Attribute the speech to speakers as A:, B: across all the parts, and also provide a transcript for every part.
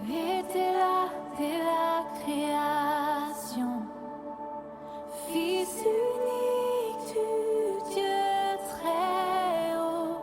A: Tu étais là dès la création, Fils unique du Dieu très haut.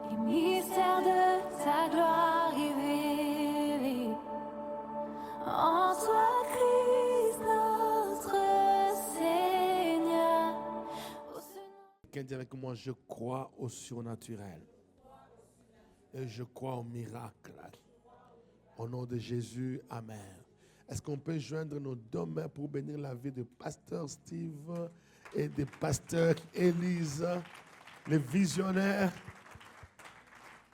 A: Les mystères de ta gloire révélés en toi, Christ notre Seigneur.
B: Quelqu'un dit avec moi, je crois au surnaturel. Et je crois au miracle. Au nom de Jésus, amen. Est-ce qu'on peut joindre nos deux mains pour bénir la vie de pasteur Steve et de pasteur Élise, les visionnaires,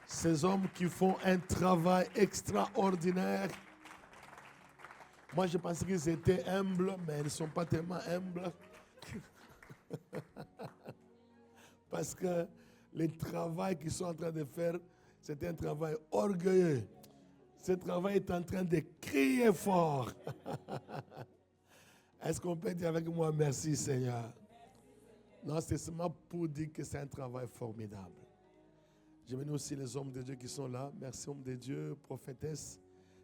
B: ces hommes qui font un travail extraordinaire. Moi, je pensais qu'ils étaient humbles, mais ils ne sont pas tellement humbles. Parce que le travail qu'ils sont en train de faire, c'est un travail orgueilleux. Ce travail est en train de crier fort. Est-ce qu'on peut dire avec moi merci Seigneur? Non, c'est seulement pour dire que c'est un travail formidable. Je bénis aussi les hommes de Dieu qui sont là. Merci hommes de Dieu, prophétesse.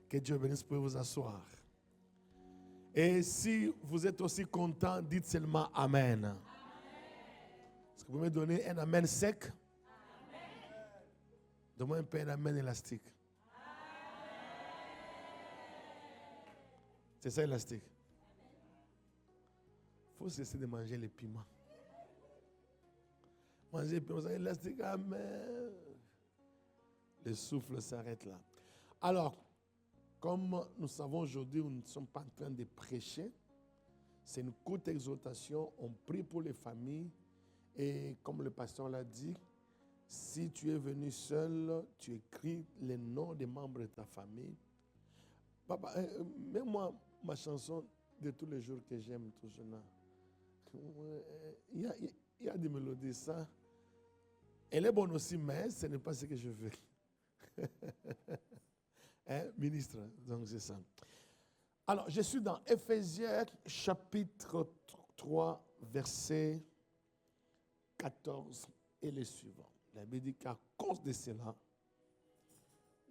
B: Que Dieu bénisse, pour vous asseoir. Et si vous êtes aussi content, dites seulement Amen. Est-ce que vous pouvez me donner un Amen sec? Donne-moi un peu un Amen élastique. C'est ça élastique. Il faut cesser de manger les piments. Manger les piments, c'est élastique. Amen. Le souffle s'arrête là. Alors, comme nous savons aujourd'hui, nous ne sommes pas en train de prêcher. C'est une courte exhortation. On prie pour les familles. Et comme le pasteur l'a dit, si tu es venu seul, tu écris les noms des membres de ta famille. Papa, mets-moi ma chanson de tous les jours que j'aime toujours là. Il y a des mélodies, ça. Elle est bonne aussi, mais ce n'est pas ce que je veux. Hein, ministre, donc c'est ça. Alors, je suis dans Éphésiens chapitre 3, verset 14 et les suivants. La Bible dit qu'à cause de cela,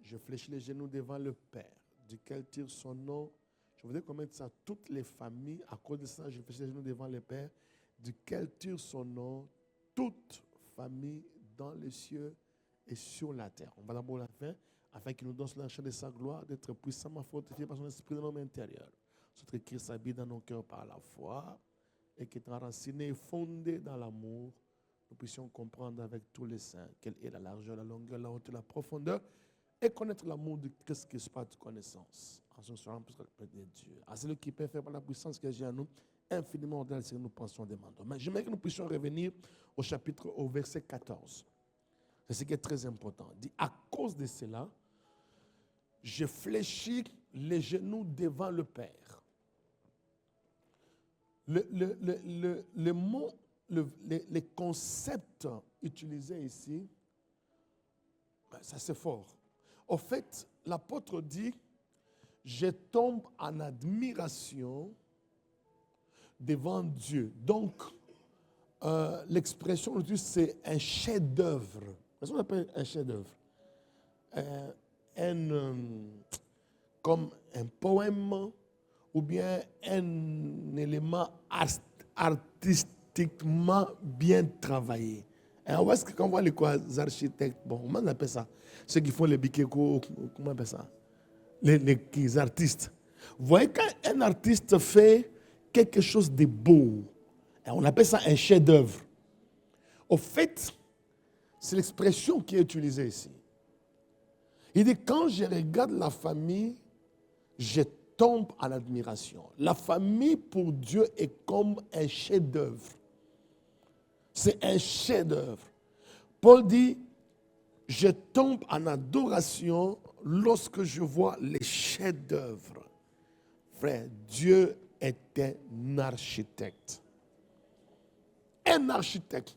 B: je fléchis les genoux devant le Père, duquel tire son nom. Je voudrais qu'on mette ça, toutes les familles, à cause de ça, je fléchis les genoux devant le Père, duquel tire son nom, toute famille dans les cieux et sur la terre. On va d'abord la faire, afin qu'il nous donne la chance de sa gloire, d'être puissamment fortifié par son esprit dans nos intérieurs. Notre Christ s'habille dans nos cœurs par la foi, et qui est enraciné et fondé dans l'amour, nous puissions comprendre avec tous les saints quelle est la largeur, la longueur, la hauteur, la profondeur, et connaître l'amour de Christ qui se passe de connaissance. En ce soir, plus que de Dieu. À celui qui peut faire par la puissance que j'ai en nous, infiniment au-delà de ce que nous pensons, demandons. Mais j'aimerais que nous puissions revenir au verset 14. C'est ce qui est très important. Il dit, à cause de cela, je fléchis les genoux devant le Père. Le mot, les concepts utilisés ici, ça c'est fort. Au fait, l'apôtre dit, je tombe en admiration devant Dieu. Donc, l'expression aujourd'hui, c'est un chef-d'œuvre. Qu'est-ce qu'on appelle un chef-d'œuvre? Comme un poème ou bien un élément artistiquement bien travaillé. Et on voit ce qu'on voit les architectes, bon, comment on appelle ça? Ceux qui font les bikeko, comment on appelle ça? Les artistes. Vous voyez, quand un artiste fait quelque chose de beau, on appelle ça un chef-d'œuvre. Au fait, c'est l'expression qui est utilisée ici. Il dit, quand je regarde la famille, je tombe en admiration. La famille pour Dieu est comme un chef-d'œuvre. C'est un chef-d'œuvre. Paul dit, je tombe en adoration lorsque je vois les chefs-d'œuvre. Frère, Dieu est un architecte. Un architecte.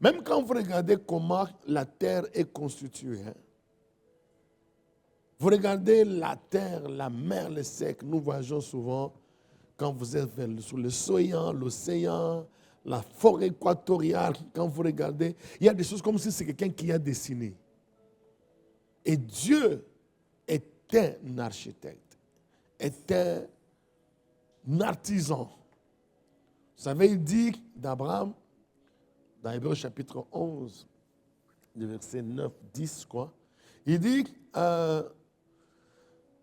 B: Même quand vous regardez comment la terre est constituée, vous regardez la terre, la mer, le sec, nous voyageons souvent quand vous êtes sur l'océan, la forêt équatoriale, quand vous regardez, il y a des choses comme si c'est quelqu'un qui a dessiné. Et Dieu est un architecte, est un artisan. Vous savez, il dit d'Abraham, dans Hébreux chapitre 11, le verset 9, 10, quoi, il dit,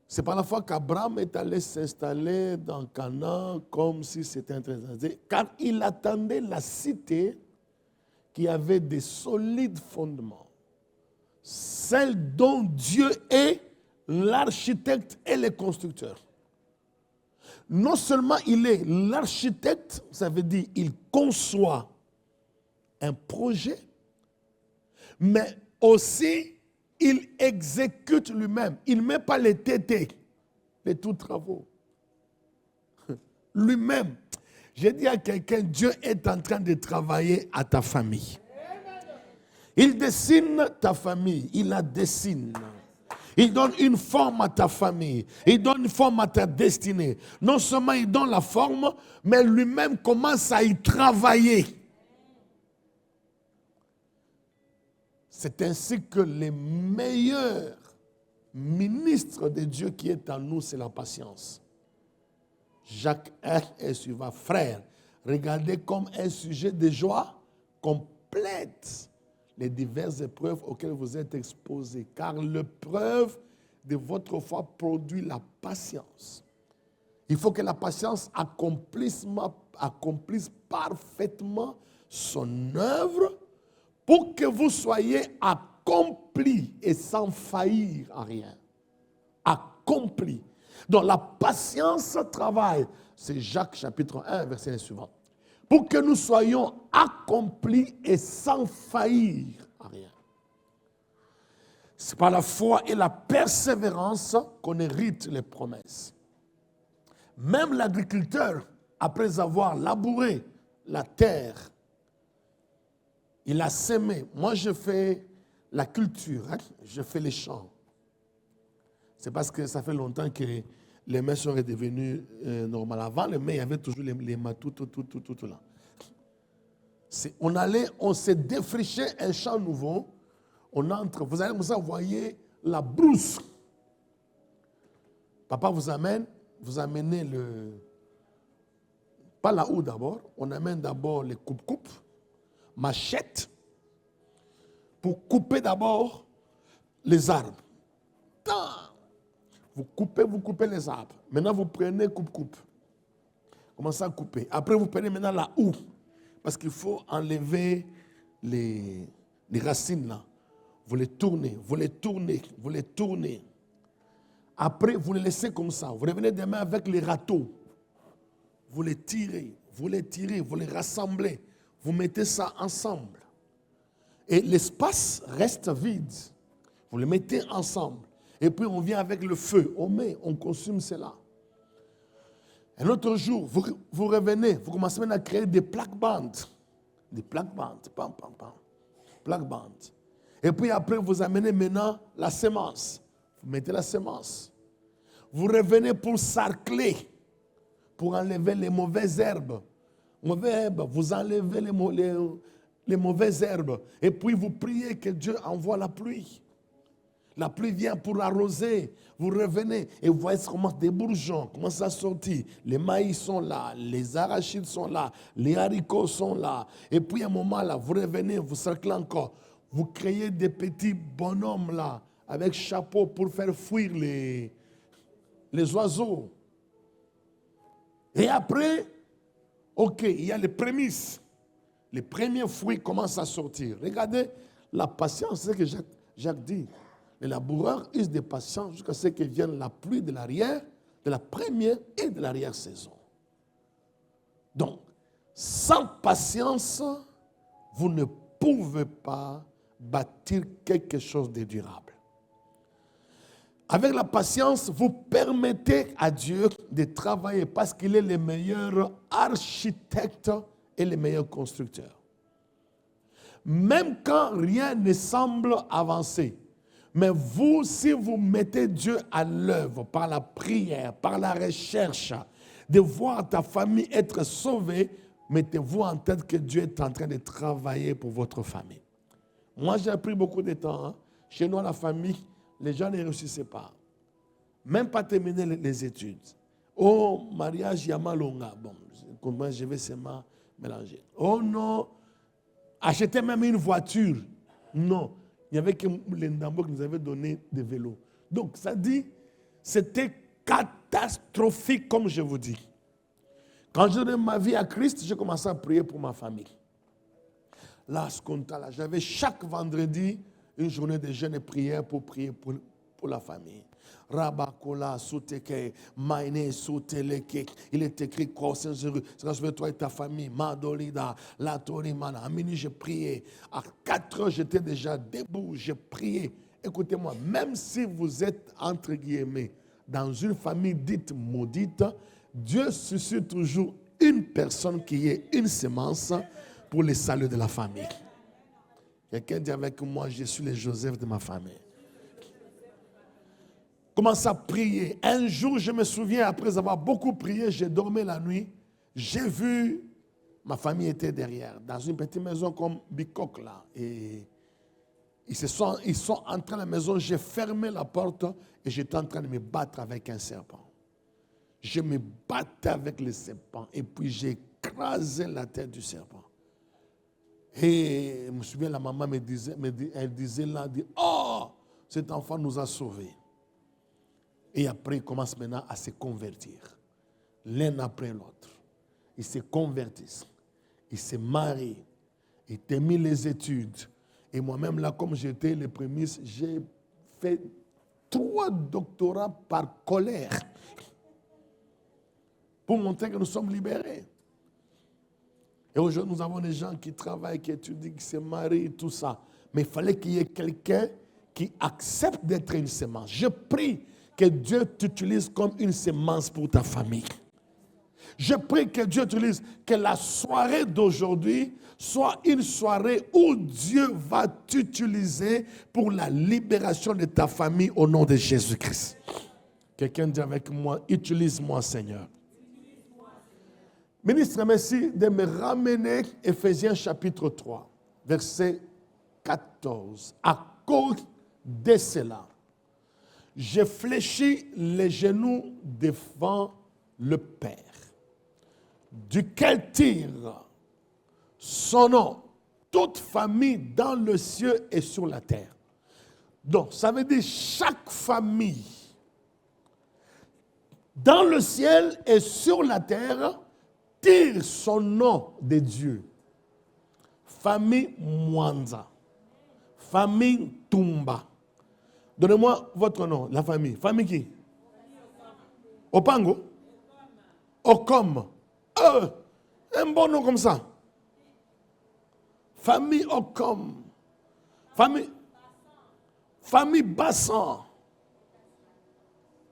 B: c'est par la foi qu'Abraham est allé s'installer dans Canaan comme si c'était un trésor, car il attendait la cité qui avait des solides fondements, celle dont Dieu est l'architecte et le constructeur. Non seulement il est l'architecte, ça veut dire il conçoit un projet, mais aussi il exécute lui-même. Il ne met pas les tétés, les tout travaux. Lui-même. J'ai dit à quelqu'un, Dieu est en train de travailler à ta famille. Il dessine ta famille, il la dessine. Il donne une forme à ta famille, il donne une forme à ta destinée. Non seulement il donne la forme, mais lui-même commence à y travailler. C'est ainsi que les meilleurs ministres de Dieu qui est en nous, c'est la patience. Jacques 1 et suivant, frère, regardez comme un sujet de joie complète les diverses épreuves auxquelles vous êtes exposés, car l'épreuve de votre foi produit la patience. Il faut que la patience accomplisse parfaitement son œuvre pour que vous soyez accomplis et sans faillir à rien. Accomplis. Donc la patience travaille. C'est Jacques chapitre 1, verset suivant. Pour que nous soyons accomplis et sans faillir à rien. C'est par la foi et la persévérance qu'on hérite les promesses. Même l'agriculteur, après avoir labouré la terre, il a semé. Moi, je fais la culture, je fais les champs. C'est parce que ça fait longtemps que les mains sont redevenues normales. Avant, les mains, il y avait toujours les mains tout là. On s'est défriché un champ nouveau. On entre, vous allez vous voyez la brousse. Papa vous amenez pas la houe d'abord, on amène d'abord les coupe-coupe, machette, pour couper d'abord les arbres. Vous coupez les arbres. Maintenant, vous prenez coupe-coupe. Commencez à couper. Après, vous prenez maintenant la houe. Parce qu'il faut enlever les racines là. Vous les tournez. Après, vous les laissez comme ça. Vous revenez demain avec les râteaux. Vous les tirez, vous les rassemblez. Vous mettez ça ensemble. Et l'espace reste vide. Vous les mettez ensemble. Et puis on vient avec le feu. On consomme cela. Un autre jour, vous revenez, vous commencez maintenant à créer des plaques-bandes. Des plaques-bandes. Plaques-bandes. Et puis après, vous amenez maintenant la semence. Vous mettez la semence. Vous revenez pour sarcler, pour enlever les mauvaises herbes. Vous enlevez les mauvaises herbes. Et puis vous priez que Dieu envoie la pluie. La pluie vient pour arroser. Vous revenez et vous voyez comment des bourgeons commencent à sortir. Les maïs sont là, les arachides sont là, les haricots sont là. Et puis à un moment là, vous revenez, vous cerclez encore. Vous créez des petits bonhommes là, avec chapeau pour faire fuir les oiseaux. Et après, il y a les prémices. Les premiers fruits commencent à sortir. Regardez la patience, c'est ce que Jacques dit. Les laboureurs usent de patience jusqu'à ce que vienne la pluie de l'arrière, de la première et de l'arrière-saison. Donc, sans patience, vous ne pouvez pas bâtir quelque chose de durable. Avec la patience, vous permettez à Dieu de travailler parce qu'il est le meilleur architecte et le meilleur constructeur. Même quand rien ne semble avancer, mais vous, si vous mettez Dieu à l'œuvre par la prière, par la recherche, de voir ta famille être sauvée, mettez-vous en tête que Dieu est en train de travailler pour votre famille. Moi, j'ai appris beaucoup de temps. Chez nous, la famille, les gens ne réussissaient pas. Même pas terminer les études. Oh, mariage Yamalonga. Bon, comment je vais seulement mélanger. Oh non, acheter même une voiture. Non, il n'y avait que les Ndambo qui nous avaient donné des vélos. Donc, ça dit, c'était catastrophique, comme je vous dis. Quand je donne ma vie à Christ, j'ai commencé à prier pour ma famille. Là, j'avais chaque vendredi une journée de jeûne et prière pour prier pour la famille. Rabakola, Souteke, Maine, Souteleke. Il est écrit quoi, Saint-Jésus, toi et ta famille, Madolida, La Torimana. À minuit, j'ai prié. À 4 heures, j'étais déjà debout, j'ai prié. Écoutez-moi, même si vous êtes, entre guillemets, dans une famille dite maudite, Dieu suscite toujours une personne qui est une semence pour le salut de la famille. Quelqu'un dit avec moi, je suis le Joseph de ma famille. Commence à prier. Un jour, je me souviens, après avoir beaucoup prié, j'ai dormi la nuit. J'ai vu, ma famille était derrière, dans une petite maison comme Bicok là. Et ils sont entrés à la maison, j'ai fermé la porte et j'étais en train de me battre avec un serpent. Je me battais avec le serpent et puis j'ai écrasé la tête du serpent. Et je me souviens, la maman elle disait là, oh, cet enfant nous a sauvés. Et après, il commence maintenant à se convertir. L'un après l'autre. Ils se convertissent. Ils se marient. Ils terminent les études. Et moi-même, là, comme j'étais les prémices, j'ai fait 3 doctorats par colère. Pour montrer que nous sommes libérés. Et aujourd'hui, nous avons des gens qui travaillent, qui étudient, qui se marient, tout ça. Mais il fallait qu'il y ait quelqu'un qui accepte d'être une semence. Je prie que Dieu t'utilise comme une semence pour ta famille. Je prie que Dieu t'utilise, que la soirée d'aujourd'hui soit une soirée où Dieu va t'utiliser pour la libération de ta famille au nom de Jésus-Christ. Quelqu'un dit avec moi, utilise-moi Seigneur. Ministre, merci de me ramener Éphésiens chapitre 3, verset 14. À cause de cela, je fléchis les genoux devant le Père, duquel tire son nom toute famille dans le ciel et sur la terre. Donc, ça veut dire chaque famille dans le ciel et sur la terre tire son nom de Dieu. Famille Mwanza, famille Tumba. Donnez-moi votre nom, la famille. Famille qui? Opango? Okom. Un bon nom comme ça. Famille Okom. Famille Bassan.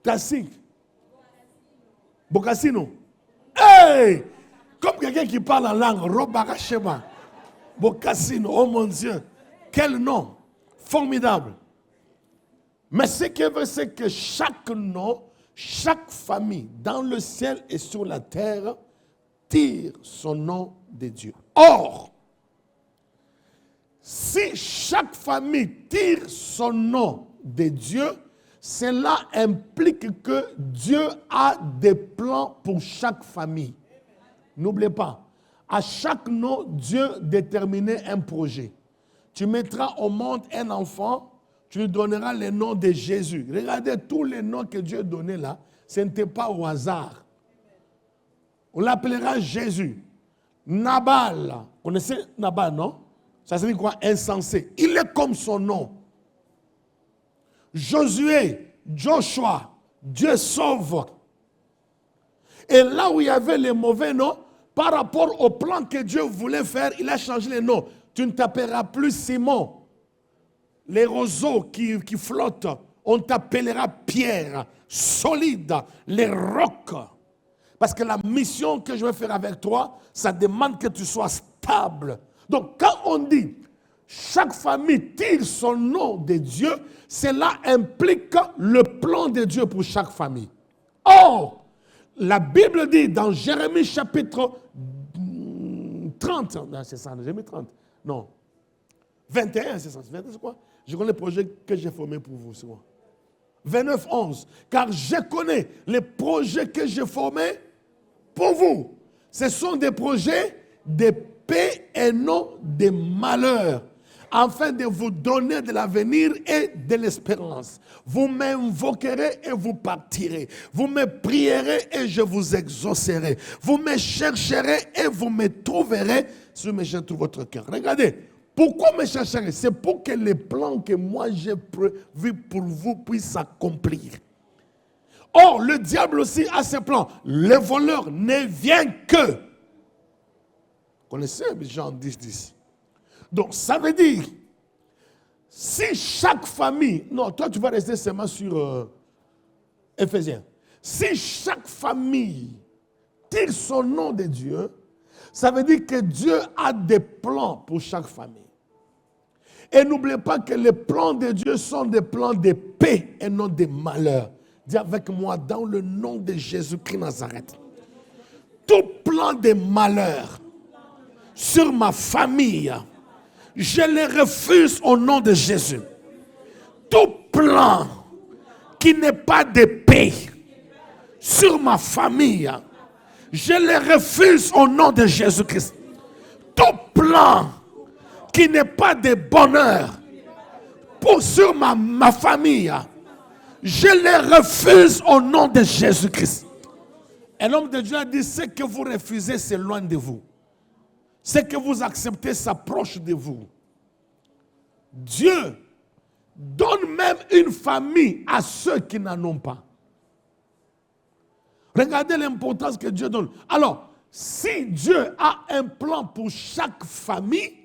B: Tassik. Bokassino. Hey! Comme quelqu'un qui parle en langue. Robarakasheba. Bokassino. Oh mon Dieu. Quel nom. Formidable. Mais ce qui est vrai, c'est que chaque nom, chaque famille, dans le ciel et sur la terre, tire son nom de Dieu. Or, si chaque famille tire son nom de Dieu, cela implique que Dieu a des plans pour chaque famille. N'oubliez pas, à chaque nom, Dieu déterminait un projet. Tu mettras au monde un enfant, tu lui donneras le nom de Jésus. Regardez tous les noms que Dieu donnait là, ce n'était pas au hasard. On l'appellera Jésus. Nabal, vous connaissez Nabal, non? Ça veut dire quoi? Insensé. Il est comme son nom. Josué, Joshua, Dieu sauve. Et là où il y avait les mauvais noms, par rapport au plan que Dieu voulait faire, il a changé les noms. Tu ne t'appelleras plus Simon. Les roseaux qui flottent, on t'appellera Pierre, solide, les rocs. Parce que la mission que je vais faire avec toi, ça demande que tu sois stable. Donc quand on dit, chaque famille tire son nom de Dieu, cela implique le plan de Dieu pour chaque famille. Or, la Bible dit dans Jérémie chapitre 30, non, c'est ça, Jérémie 30, non, 21, c'est ça, c'est quoi? Je connais le projet que j'ai formé pour vous, c'est quoi? 29, 11. Car je connais les projets que j'ai formés pour vous. Ce sont des projets de paix et non de malheur, afin de vous donner de l'avenir et de l'espérance. Vous m'invoquerez et vous partirez. Vous me prierez et je vous exaucerai. Vous me chercherez et vous me trouverez si vous me cherchez tout votre cœur. Regardez, pourquoi me chercherez? C'est pour que les plans que moi j'ai prévus pour vous puissent s'accomplir. Or, le diable aussi a ses plans. Le voleur ne vient que. Vous connaissez Jean 10, 10. Donc, ça veut dire, si chaque famille, non, toi tu vas rester seulement sur Éphésiens. Si chaque famille tire son nom de Dieu, ça veut dire que Dieu a des plans pour chaque famille. Et n'oubliez pas que les plans de Dieu sont des plans de paix et non de malheur. Dis avec moi, dans le nom de Jésus-Christ Nazareth, tout plan de malheur sur ma famille, je le refuse au nom de Jésus. Tout plan qui n'est pas de paix sur ma famille, je le refuse au nom de Jésus-Christ. Tout plan qui n'est pas de bonheur sur ma famille, je le refuse au nom de Jésus-Christ. Et l'homme de Dieu a dit, ce que vous refusez, c'est loin de vous. Ce que vous acceptez s'approche de vous. Dieu donne même une famille à ceux qui n'en ont pas. Regardez l'importance que Dieu donne. Alors, si Dieu a un plan pour chaque famille,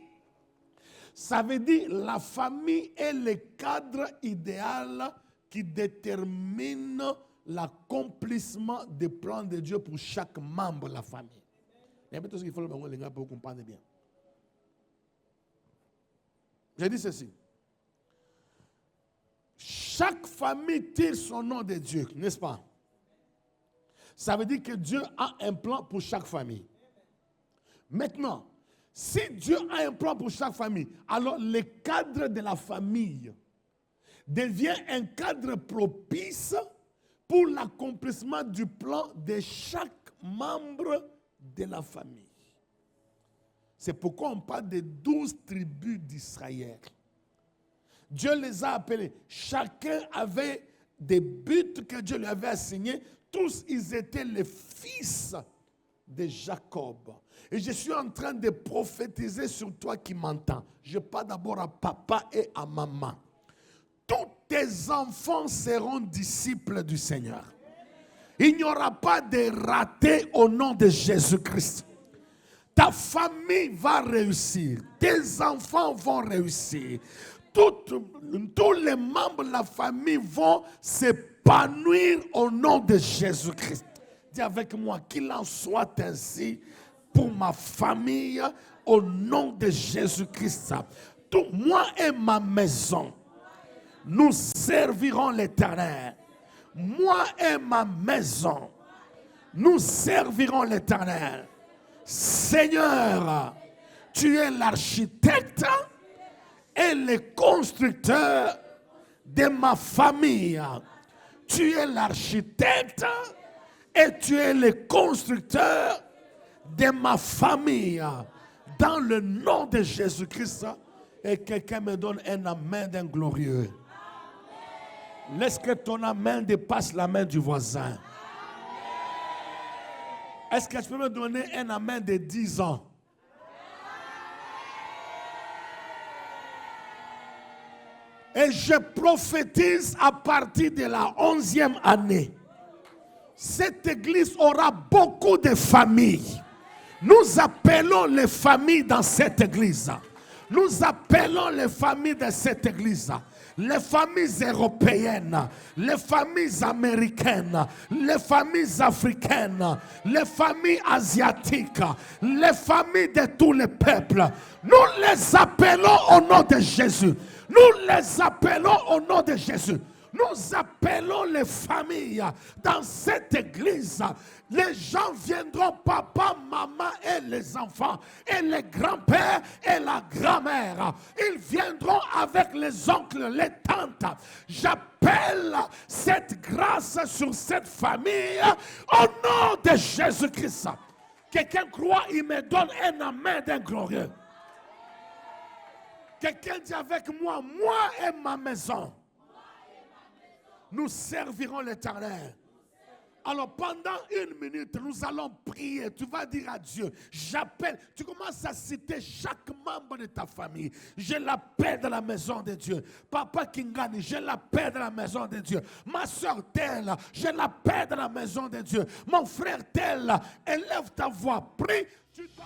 B: ça veut dire la famille est le cadre idéal qui détermine l'accomplissement des plans de Dieu pour chaque membre de la famille. Il y a tout ce qu'il faut les gars pour comprendre bien. J'ai dit ceci. Chaque famille tire son nom de Dieu, n'est-ce pas? Ça veut dire que Dieu a un plan pour chaque famille. Maintenant, si Dieu a un plan pour chaque famille, alors le cadre de la famille devient un cadre propice pour l'accomplissement du plan de chaque membre de la famille. C'est pourquoi on parle des 12 tribus d'Israël. Dieu les a appelés. Chacun avait des buts que Dieu lui avait assignés. Tous, ils étaient les fils de Jacob. Et je suis en train de prophétiser sur toi qui m'entends. Je parle d'abord à papa et à maman. Tous tes enfants seront disciples du Seigneur. Il n'y aura pas de ratés au nom de Jésus-Christ. Ta famille va réussir. Tes enfants vont réussir. Tous les membres de la famille vont s'épanouir au nom de Jésus-Christ. Dis avec moi, qu'il en soit ainsi pour ma famille au nom de Jésus-Christ. Moi et ma maison, nous servirons l'Éternel. Moi et ma maison, nous servirons l'Éternel. Seigneur, tu es l'architecte et le constructeur de ma famille. Tu es l'architecte et tu es le constructeur de ma famille. Dans le nom de Jésus-Christ, et quelqu'un me donne un amen d'un glorieux. Laisse que ton amen dépasse la main du voisin. Est-ce que tu peux me donner un amen de 10 ans? Et je prophétise à partir de la 11e année. Cette église aura beaucoup de familles. Nous appelons les familles dans cette église. Nous appelons les familles de cette église. Les familles européennes, les familles américaines, les familles africaines, les familles asiatiques, les familles de tous les peuples. Nous les appelons au nom de Jésus. Nous les appelons au nom de Jésus. Nous appelons les familles dans cette église. Les gens viendront, papa, maman et les enfants, et les grands-pères et la grand-mère. Ils viendront avec les oncles, les tantes. J'appelle cette grâce sur cette famille au nom de Jésus-Christ. Quelqu'un croit, il me donne un amen d'un glorieux. Quelqu'un dit avec moi, moi et ma maison, nous servirons l'Éternel. Alors pendant 1 minute, nous allons prier. Tu vas dire à Dieu, j'appelle. Tu commences à citer chaque membre de ta famille. Je l'appelle dans la maison de Dieu. Papa Kingani, je l'appelle dans la maison de Dieu. Ma soeur telle, je l'appelle dans la maison de Dieu. Mon frère tel, élève ta voix, prie. Tu dois...